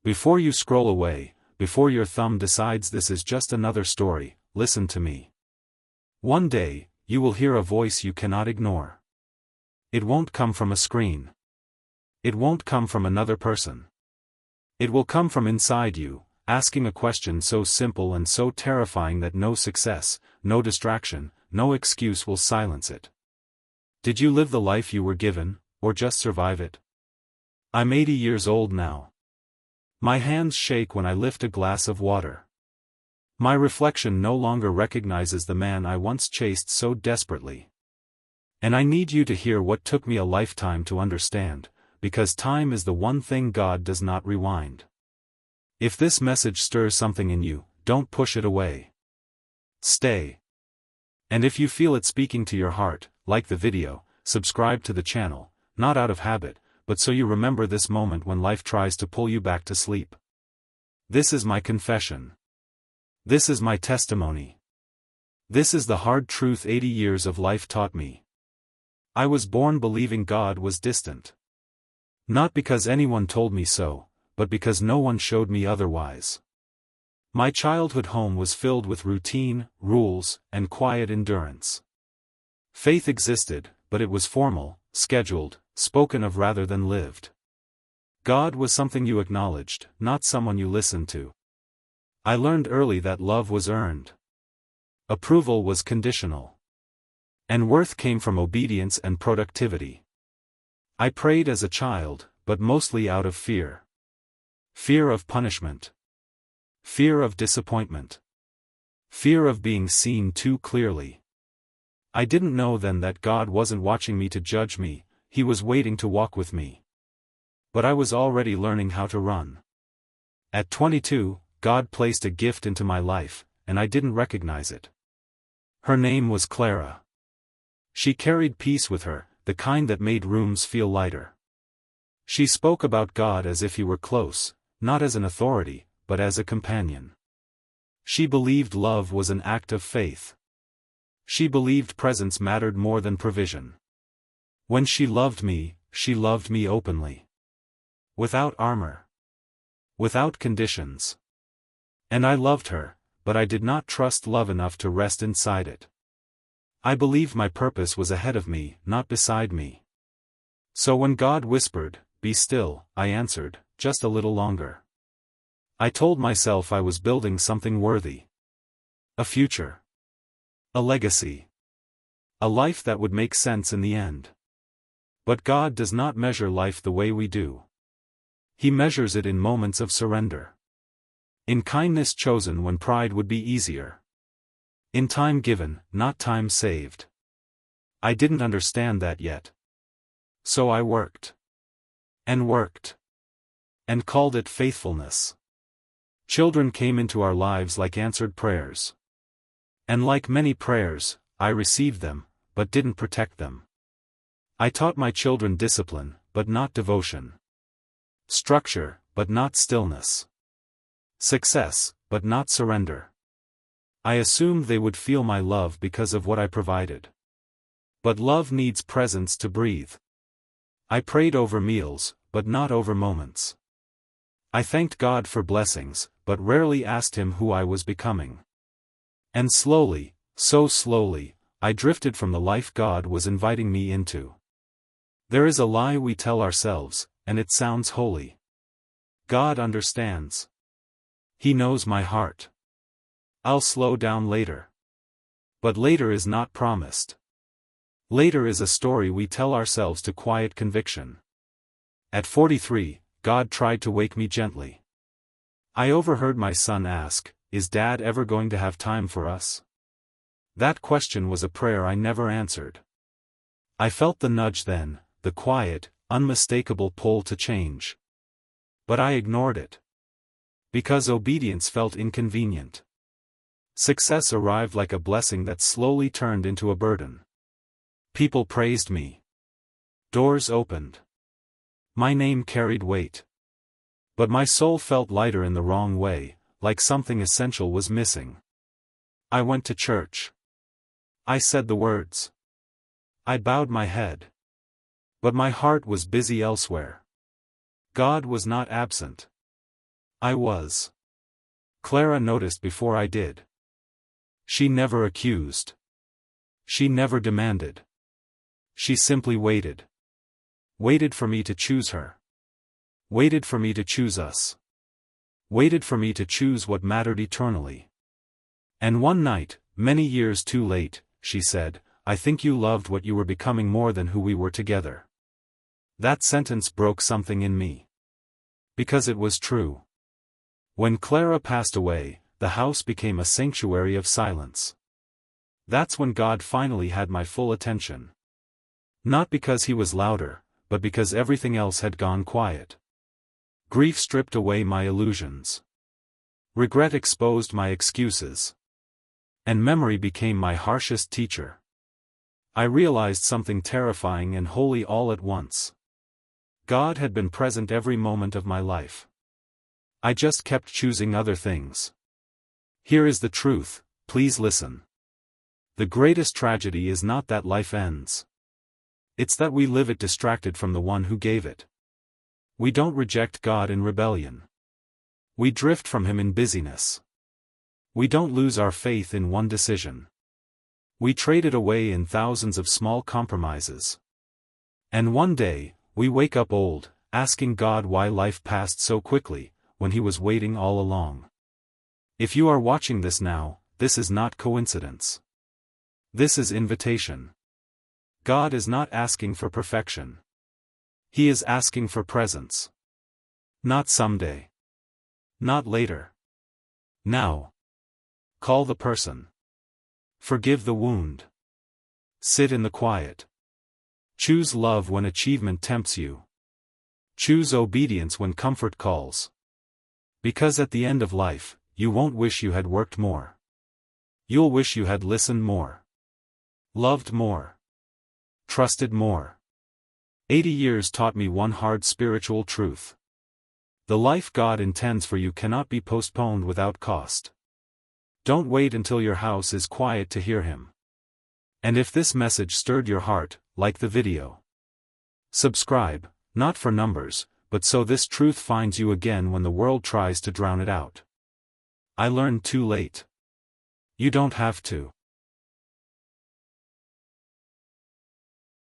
Before you scroll away, before your thumb decides this is just another story, listen to me. One day, you will hear a voice you cannot ignore. It won't come from a screen. It won't come from another person. It will come from inside you, asking a question so simple and so terrifying that no success, no distraction, no excuse will silence it. Did you live the life you were given, or just survive it? I'm 80 years old now. My hands shake when I lift a glass of water. My reflection no longer recognizes the man I once chased so desperately. And I need you to hear what took me a lifetime to understand, because time is the one thing God does not rewind. If this message stirs something in you, don't push it away. Stay. And if you feel it speaking to your heart, like the video, subscribe to the channel, not out of habit, but so you remember this moment when life tries to pull you back to sleep. This is my confession. This is my testimony. This is the hard truth 80 years of life taught me. I was born believing God was distant. Not because anyone told me so, but because no one showed me otherwise. My childhood home was filled with routine, rules, and quiet endurance. Faith existed, but it was formal, scheduled, spoken of rather than lived. God was something you acknowledged, not someone you listened to. I learned early that love was earned. Approval was conditional. And worth came from obedience and productivity. I prayed as a child, but mostly out of fear. Fear of punishment. Fear of disappointment. Fear of being seen too clearly. I didn't know then that God wasn't watching me to judge me, He was waiting to walk with me. But I was already learning how to run. At 22, God placed a gift into my life, and I didn't recognize it. Her name was Clara. She carried peace with her, the kind that made rooms feel lighter. She spoke about God as if He were close, not as an authority, but as a companion. She believed love was an act of faith. She believed presence mattered more than provision. When she loved me openly. Without armor. Without conditions. And I loved her, but I did not trust love enough to rest inside it. I believed my purpose was ahead of me, not beside me. So when God whispered, "Be still," I answered, "Just a little longer." I told myself I was building something worthy. A future. A legacy. A life that would make sense in the end. But God does not measure life the way we do. He measures it in moments of surrender. In kindness chosen when pride would be easier. In time given, not time saved. I didn't understand that yet. So I worked. And worked. And called it faithfulness. Children came into our lives like answered prayers. And like many prayers, I received them, but didn't protect them. I taught my children discipline, but not devotion. Structure, but not stillness. Success, but not surrender. I assumed they would feel my love because of what I provided. But love needs presence to breathe. I prayed over meals, but not over moments. I thanked God for blessings, but rarely asked Him who I was becoming. And slowly, so slowly, I drifted from the life God was inviting me into. There is a lie we tell ourselves, and it sounds holy. God understands. He knows my heart. I'll slow down later. But later is not promised. Later is a story we tell ourselves to quiet conviction. At 43, God tried to wake me gently. I overheard my son ask, "Is Dad ever going to have time for us?" That question was a prayer I never answered. I felt the nudge then, the quiet, unmistakable pull to change. But I ignored it. Because obedience felt inconvenient. Success arrived like a blessing that slowly turned into a burden. People praised me. Doors opened. My name carried weight. But my soul felt lighter in the wrong way, like something essential was missing. I went to church. I said the words. I bowed my head. But my heart was busy elsewhere. God was not absent. I was. Clara noticed before I did. She never accused. She never demanded. She simply waited. Waited for me to choose her. Waited for me to choose us. Waited for me to choose what mattered eternally. And one night, many years too late, she said, "I think you loved what you were becoming more than who we were together." That sentence broke something in me. Because it was true. When Clara passed away, the house became a sanctuary of silence. That's when God finally had my full attention. Not because he was louder, but because everything else had gone quiet. Grief stripped away my illusions. Regret exposed my excuses. And memory became my harshest teacher. I realized something terrifying and holy all at once. God had been present every moment of my life. I just kept choosing other things. Here is the truth, please listen. The greatest tragedy is not that life ends. It's that we live it distracted from the one who gave it. We don't reject God in rebellion. We drift from him in busyness. We don't lose our faith in one decision. We trade it away in thousands of small compromises. And one day, we wake up old, asking God why life passed so quickly, when he was waiting all along. If you are watching this now, this is not coincidence. This is invitation. God is not asking for perfection. He is asking for presence. Not someday. Not later. Now. Call the person. Forgive the wound. Sit in the quiet. Choose love when achievement tempts you. Choose obedience when comfort calls. Because at the end of life, you won't wish you had worked more. You'll wish you had listened more. Loved more. Trusted more. 80 years taught me one hard spiritual truth. The life God intends for you cannot be postponed without cost. Don't wait until your house is quiet to hear him. And if this message stirred your heart, like the video. Subscribe, not for numbers, but so this truth finds you again when the world tries to drown it out. I learned too late. You don't have to.